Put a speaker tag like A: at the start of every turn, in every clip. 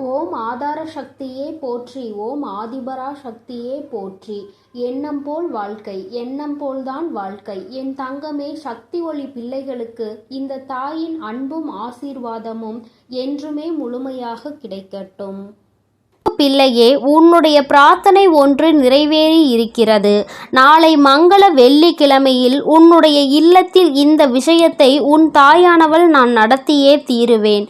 A: ஓம் ஆதார சக்தியே போற்றி, ஓம் ஆதிபரா சக்தியே போற்றி. எண்ணம் போல் வாழ்க்கை, எண்ணம் போல்தான் வாழ்க்கை. என் தங்கமே, சக்தி ஒளி பிள்ளைகளுக்கு இந்த தாயின் அன்பும் ஆசீர்வாதமும் என்றுமே முழுமையாக கிடைக்கட்டும்.
B: பிள்ளையே, உன்னுடைய பிரார்த்தனை ஒன்று நிறைவேறி இருக்கிறது. நாளை மங்கள வெள்ளிக்கிழமையில் உன்னுடைய இல்லத்தில் இந்த விஷயத்தை உன் தாயானவள் நான் நடத்தியே தீருவேன்.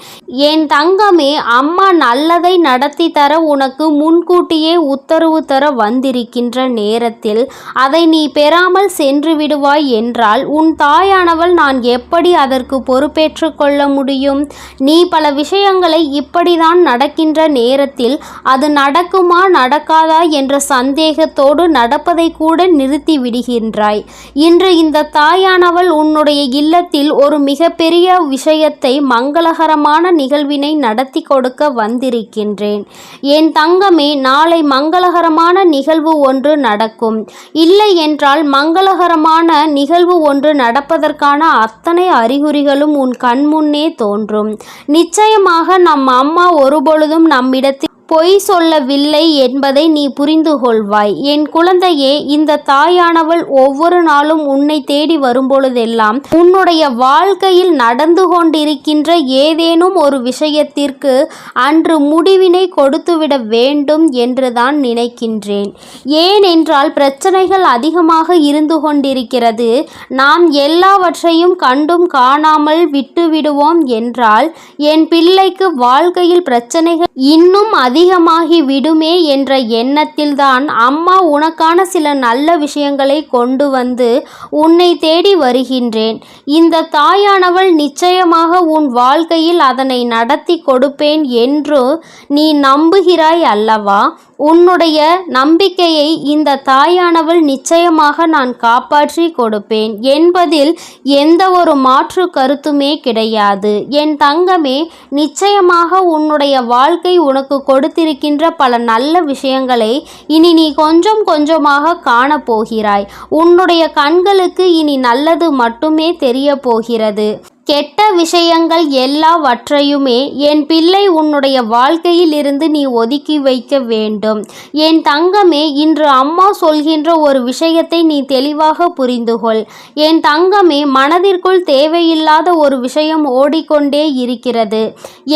B: என் தங்கமே, அம்மா நல்லதை நடத்தி தர உனக்கு முன்கூட்டியே உத்தரவு தர வந்திருக்கின்ற நேரத்தில் அதை நீ பெறாமல் சென்று விடுவாய் என்றால் உன் தாயானவள் நான் எப்படி அதற்கு பொறுப்பேற்று கொள்ள முடியும்? நீ பல விஷயங்களை இப்படிதான் நடக்கின்ற நேரத்தில் அது நடக்குமா நடக்காதா என்ற சந்தேகத்தோடு நடப்பதை கூட நிறுத்தி விடுகின்றாய். இன்று இந்த தாயானவள் உன்னுடைய இல்லத்தில் ஒரு மிகப்பெரிய விஷயத்தை, மங்களகரமான நிகழ்வினை நடத்தி கொடுக்க வந்திருக்கின்றேன். என் தங்கமே, நாளை மங்களகரமான நிகழ்வு ஒன்று நடக்கும். இல்லை என்றால் மங்களகரமான நிகழ்வு ஒன்று நடப்பதற்கான அத்தனை அறிகுறிகளும் உன் கண்முன்னே தோன்றும். நிச்சயமாக நம் அம்மா ஒருபொழுதும் நம்மிடத்தில் பொய் சொல்லவில்லை என்பதை நீ புரிந்து கொள்வாய். என் குழந்தையே, இந்த தாயானவள் ஒவ்வொரு நாளும் உன்னை தேடி வரும்பொழுதெல்லாம் உன்னுடைய வாழ்க்கையில் நடந்து கொண்டிருக்கின்ற ஏதேனும் ஒரு விஷயத்திற்கு அன்று முடிவினை கொடுத்துவிட வேண்டும் என்றுதான் நினைக்கின்றேன். ஏனென்றால் பிரச்சனைகள் அதிகமாக இருந்து கொண்டிருக்கிறது. நாம் எல்லாவற்றையும் கண்டும் காணாமல் விட்டுவிடுவோம் என்றால் என் பிள்ளைக்கு வாழ்க்கையில் பிரச்சனைகள் இன்னும் அதிகமாகி விடுமே என்ற எண்ணத்தில்தான் அம்மா உனக்கான சில நல்ல விஷயங்களை கொண்டு வந்து உன்னை தேடி வருகின்றேன். இந்த தாயானவள் நிச்சயமாக உன் வாழ்க்கையில் அதனை நடத்தி கொடுப்பேன் என்று நீ நம்புகிறாய் அல்லவா? உன்னுடைய நம்பிக்கையை இந்த தாயானவள் நிச்சயமாக நான் காப்பாற்றி கொடுப்பேன் என்பதில் எந்த ஒரு மாற்று கருத்துமே கிடையாது. என் தங்கமே, நிச்சயமாக உன்னுடைய வாழ்க்கை உனக்கு கொடுத்திருக்கின்ற பல நல்ல விஷயங்களை இனி நீ கொஞ்சம் கொஞ்சமாக காணப்போகிறாய். உன்னுடைய கண்களுக்கு இனி நல்லது மட்டுமே தெரிய போகிறது. கெட்ட விஷயங்கள் எல்லாவற்றையுமே என் பிள்ளை உன்னுடைய வாழ்க்கையில் இருந்து நீ ஒதுக்கி வைக்க வேண்டும். என் தங்கமே, இன்று அம்மா சொல்கின்ற ஒரு விஷயத்தை நீ தெளிவாக புரிந்துகொள். என் தங்கமே, மனதிற்குள் தேவையில்லாத ஒரு விஷயம் ஓடிக்கொண்டே இருக்கிறது.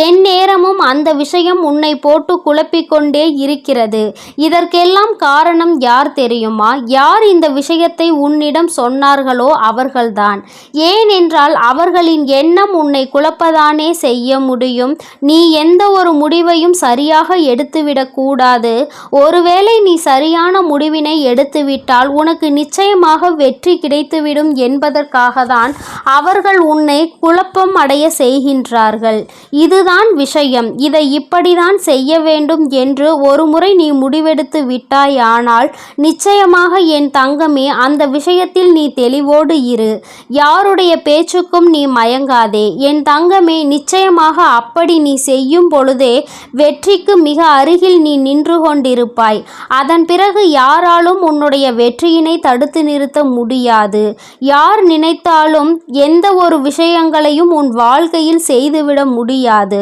B: என் நேரமும் அந்த விஷயம் உன்னை போட்டு குழப்பிக்கொண்டே இருக்கிறது. இதற்கெல்லாம் காரணம் யார் தெரியுமா? யார் இந்த விஷயத்தை உன்னிடம் சொன்னார்களோ அவர்கள்தான். ஏனென்றால் அவர்களின் எண்ணம் உன்னை குழப்பதானே செய்ய முடியும். நீ எந்த ஒரு முடிவையும் சரியாக எடுத்துவிடக் கூடாது. ஒருவேளை நீ சரியான முடிவினை எடுத்துவிட்டால் உனக்கு நிச்சயமாக வெற்றி கிடைத்துவிடும் என்பதற்காக தான் அவர்கள் உன்னை குழப்பம் அடைய செய்கின்றார்கள். இதுதான் விஷயம். இதை இப்படிதான் செய்ய வேண்டும் என்று ஒரு முறை நீ முடிவெடுத்து விட்டாயானால் நிச்சயமாக என் தங்கமே, அந்த விஷயத்தில் நீ தெளிவோடு இரு. யாருடைய பேச்சுக்கும் நீ மயங்காதே. என் தங்கமே, நிச்சயமாக அப்படி நீ செய்யும் பொழுதே வெற்றிக்கு மிக அருகில் நீ நின்று கொண்டிருப்பாய். அதன் பிறகு யாராலும் உன்னுடைய வெற்றியினை தடுத்து நிறுத்த முடியாது. யார் நினைத்தாலும் எந்த ஒரு விஷயங்களையும் உன் வாழ்க்கையில் செய்துவிட முடியாது.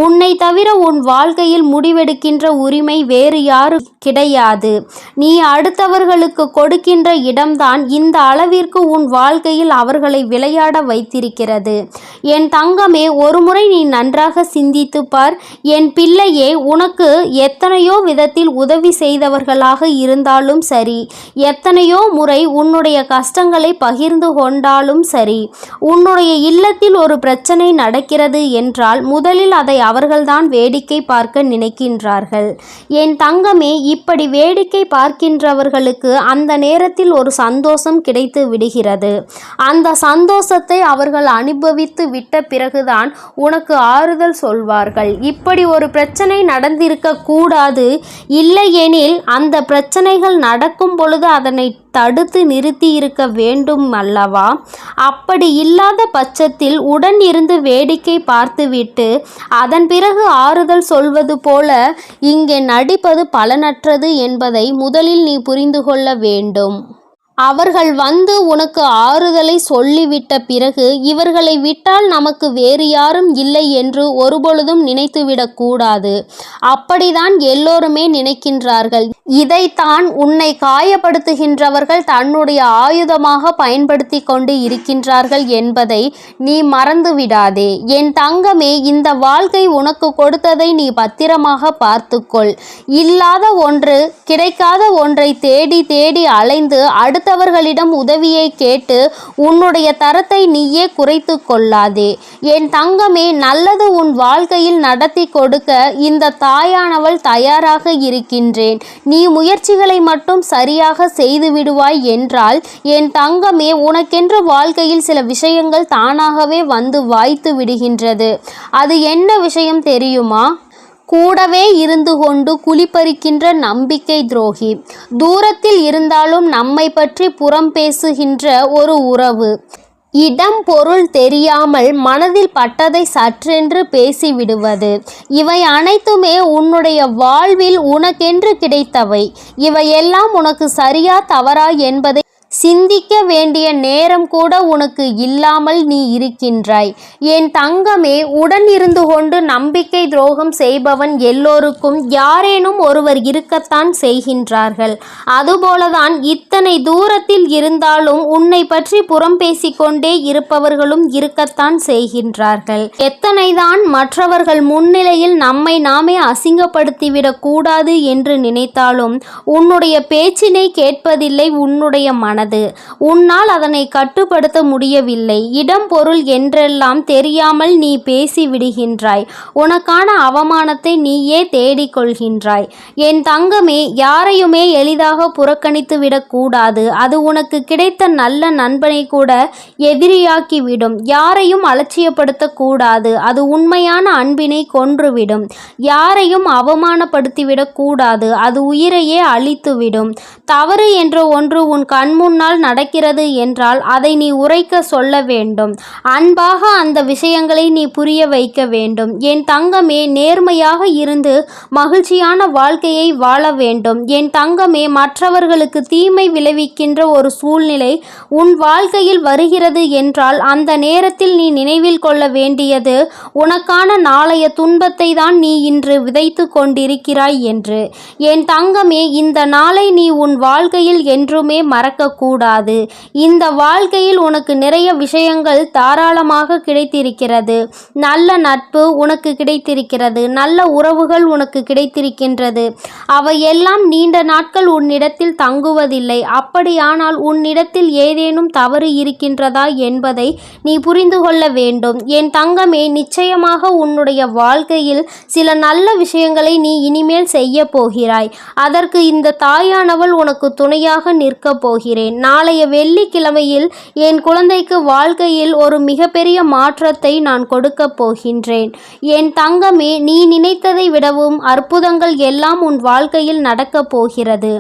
B: உன்னை தவிர உன் வாழ்க்கையில் முடிவெடுக்கின்ற உரிமை வேறு யாரும் கிடையாது. நீ அடுத்தவர்களுக்கு கொடுக்கின்ற இடம்தான் இந்த அளவிற்கு உன் வாழ்க்கையில் அவர்களை விளையாட வைத்திருக்கிறது. என் தங்கமே, ஒருமுறை நீ நன்றாக சிந்தித்து பார். என் பிள்ளையே, உனக்கு எத்தனையோ விதத்தில் உதவி செய்தவர்களாக இருந்தாலும் சரி, எத்தனையோ முறை உன்னுடைய கஷ்டங்களை பகிர்ந்து கொண்டாலும் சரி, உன்னுடைய இல்லத்தில் ஒரு பிரச்சனை நடக்கிறது என்றால் முதலில் அதை அவர்கள்தான் வேடிக்கை பார்க்க நினைக்கின்றார்கள். என் தங்கமே, இப்படி வேடிக்கை பார்க்கின்றவர்களுக்கு அந்த நேரத்தில் ஒரு சந்தோஷம் கிடைத்து விடுகிறது. அந்த சந்தோஷத்தை அவர்கள் அனுபவித்து விட்ட பிறகுதான் உனக்கு ஆறுதல் சொல்வார்கள். இப்படி ஒரு பிரச்சனை நடந்திருக்க கூடாது, இல்லையெனில் அந்த பிரச்சனைகள் நடக்கும் பொழுது அதனை தடுத்து நிறுத்தி இருக்க வேண்டும் அல்லவா? அப்படி இல்லாத பட்சத்தில் உடன் இருந்து வேடிக்கை பார்த்துவிட்டு அதன் பிறகு ஆறுதல் சொல்வது போல இங்கே நடிப்பது பலனற்றது என்பதை முதலில் நீ புரிந்து கொள்ள வேண்டும். அவர்கள் வந்து உனக்கு ஆறுதலை சொல்லிவிட்ட பிறகு இவர்களை விட்டால் நமக்கு வேறு யாரும் இல்லை என்று ஒருபொழுதும் நினைத்துவிடக் கூடாது. அப்படிதான் எல்லோருமே நினைக்கின்றார்கள். இதைத்தான் உன்னை காயப்படுத்துகின்றவர்கள் தன்னுடைய ஆயுதமாக பயன்படுத்தி கொண்டு இருக்கின்றார்கள் என்பதை நீ மறந்துவிடாதே. என் தங்கமே, இந்த வாழ்க்கை உனக்கு கொடுத்ததை நீ பத்திரமாக பார்த்துக்கொள். இல்லாத ஒன்று, கிடைக்காத ஒன்றை தேடி தேடி அலைந்து அடுத்தவர்களிடம் உதவியை கேட்டு உன்னுடைய தரத்தை நீயே குறைத்து கொள்ளாதே. என் தங்கமே, நல்லது உன் வாழ்க்கையில் நடத்தி கொடுக்க இந்த தாயானவள் தயாராக இருக்கின்றேன். நீ முயற்சிகளை மட்டும் சரியாக செய்து விடுவாய் என்றால் என் தங்கமே, உனக்கென்று வாழ்க்கையில் சில விஷயங்கள் தானாகவே வந்து வாய்த்து விடுகின்றது. அது என்ன விஷயம் தெரியுமா? கூடவே இருந்து கொண்டு குழிபறிக்கின்ற நம்பிக்கை துரோகி, தூரத்தில் இருந்தாலும் நம்மை பற்றி புறம் பேசுகின்ற ஒரு உறவு, இடம் பொருள் தெரியாமல் மனதில் பட்டதை சற்றென்று பேசிவிடுவது, இவை அனைத்துமே உன்னுடைய வாழ்வில் உனக்கென்று கிடைத்தவை. இவையெல்லாம் உனக்கு சரியா தவறா என்பதை சிந்திக்க வேண்டிய நேரம் கூட உனக்கு இல்லாமல் நீ இருக்கின்றாய். என் தங்கமே, உடன் இருந்து கொண்டு நம்பிக்கை துரோகம் செய்பவன் எல்லோருக்கும் யாரேனும் ஒருவர் இருக்கத்தான் செய்கின்றார்கள். அதுபோலதான் இத்தனை தூரத்தில் இருந்தாலும் உன்னை பற்றி புறம் பேசிக்கொண்டே இருப்பவர்களும் இருக்கத்தான் செய்கின்றார்கள். எத்தனைதான் மற்றவர்கள் முன்னிலையில் நம்மை நாமே அசிங்கப்படுத்திவிடக் கூடாது என்று நினைத்தாலும் உன்னுடைய பேச்சினை கேட்பதில்லை உன்னுடைய மனது. உன்னால் அதனை கட்டுப்படுத்த முடியவில்லை. இடம் பொருள் என்றெல்லாம் தெரியாமல் நீ பேசி விடுகின்றாய். உனக்கான அவமானத்தை நீயே தேடிக்கொள்கின்றாய். என் தங்கமே, யாரையுமே எளிதாக புறக்கணித்து விடக்கூடாது. அது உனக்கு கிடைத்த நல்ல நண்பனை கூட எதிரியாக்கிவிடும். யாரையும் அலட்சியப்படுத்தக்கூடாது. அது உண்மையான அன்பினை கொன்றுவிடும். யாரையும் அவமானப்படுத்திவிடக் கூடாது. அது உயிரையே அழித்துவிடும். தவறு என்ற ஒன்று உன் கண்முன்னால் நடக்கிறது என்றால் அதை நீ உரைக்க சொல்ல வேண்டும். அன்பாக அந்த விஷயங்களை நீ புரிய வைக்க வேண்டும். என் தங்கமே, நேர்மையாக இருந்து மகிழ்ச்சியான வாழ்க்கையை வாழ வேண்டும். என் தங்கமே, மற்றவர்களுக்கு தீமை விளைவிக்கின்ற ஒரு சூழ்நிலை உன் வாழ்க்கையில் வருகிறது என்றால் அந்த நேரத்தில் நீ நினைவில் கொள்ள வேண்டியது உனக்கான நாளைய துன்பத்தை தான் நீ இன்று விதைத்து கொண்டிருக்கிறாய் என்று. என் தங்கமே, இந்த நாளை நீ உன் வாழ்க்கையில் என்றுமே மறக்கக்கூடாது. இந்த வாழ்க்கையில் உனக்கு நிறைய விஷயங்கள் தாராளமாக கிடைத்திருக்கிறது. நல்ல நட்பு உனக்கு கிடைத்திருக்கிறது. நல்ல உறவுகள் உனக்கு கிடைத்திருக்கின்றது. அவையெல்லாம் நீண்ட நாட்கள் உன்னிடத்தில் தங்குவதில்லை. அப்படியானால் உன்னிடத்தில் ஏதேனும் தவறு இருக்கின்றதா என்பதை நீ புரிந்து கொள்ள வேண்டும். என் தங்கமே, நிச்சயமாக உன்னுடைய வாழ்க்கையில் சில நல்ல விஷயங்களை நீ இனிமேல் செய்ய போகிறாய். அதற்கு இந்த தாயானவள் உனக்கு துணையாக நிற்கப் போகிறேன். நாளைய வெள்ளிக்கிழமையில் என் குழந்தைக்கு வாழ்க்கையில் ஒரு மிகப்பெரிய மாற்றத்தை நான் கொடுக்கப் போகின்றேன். என் தங்கமே, நீ நினைத்ததை விடவும் அற்புதங்கள் எல்லாம் உன் வாழ்க்கையில் நடக்கப் போகிறது.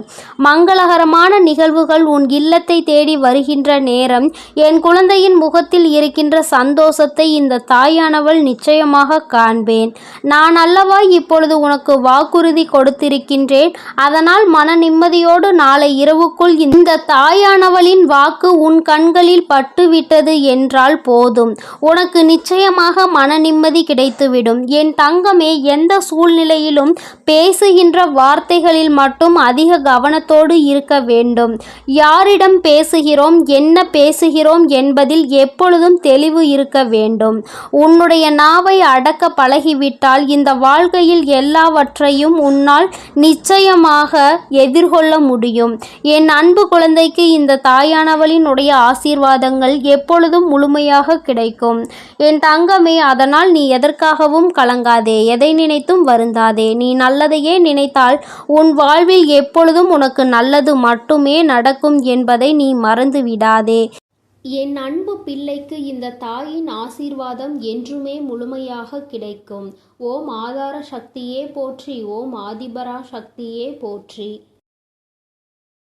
B: மங்களகரமான நிகழ்வுகள் உன் இல்லத்தை தேடி வருகின்ற நேரம் என் குழந்தையின் முகத்தில் இருக்கின்ற சந்தோஷத்தை இந்த தாயானவள் நிச்சயமாக காண்பேன். நான் அல்லவா இப்பொழுது உனக்கு வாக்குறுதி கொடுத்திருக்கின்றேன். அதனால் மன நிம்மதியோடு நாளை இரவுக்குள் இந்த தாயானவளின் வாக்கு உன் கண்களில் பட்டுவிட்டது என்றால் போதும். உனக்கு நிச்சயமாக மன நிம்மதி கிடைத்துவிடும். என் தங்கமே, எந்த சூழ்நிலையிலும் பேசுகின்ற வார்த்தைகளில் மட்டும் அதிக கவனத்தோடு இருக்க வேண்டும். யாரிடம் பேசுகிறோம், என்ன பேசுகிறோம் என்பதில் எப்பொழுதும் தெளிவு இருக்க வேண்டும். உன்னுடைய நாவை அடக்க பழகிவிட்டால் இந்த வாழ்க்கையில் எல்லாவற்றையும் உன்னால் நிச்சயமாக எதிர்கொள்ள முடியும். என் அன்பு குழந்தைக்கு இந்த தாயானவளினுடைய ஆசீர்வாதங்கள் எப்பொழுதும் முழுமையாக கிடைக்கும். என் தங்கமே, அதனால் நீ எதற்காகவும் கலங்காதே. எதை நினைத்தும் வருந்தாதே. நீ நல்லதையே நினைத்தால் உன் வாழ்வில் எப்பொழுதும் உனக்கு நல்லது மட்டுமே நடக்கும் என்பதை நீ மறந்து விடாதே.
A: என் அன்பு பிள்ளைக்கு இந்த தாயின் ஆசீர்வாதம் என்றுமே முழுமையாக கிடைக்கும். ஓம் ஆதார சக்தியே போற்றி. ஓம் ஆதிபரா சக்தியே போற்றி.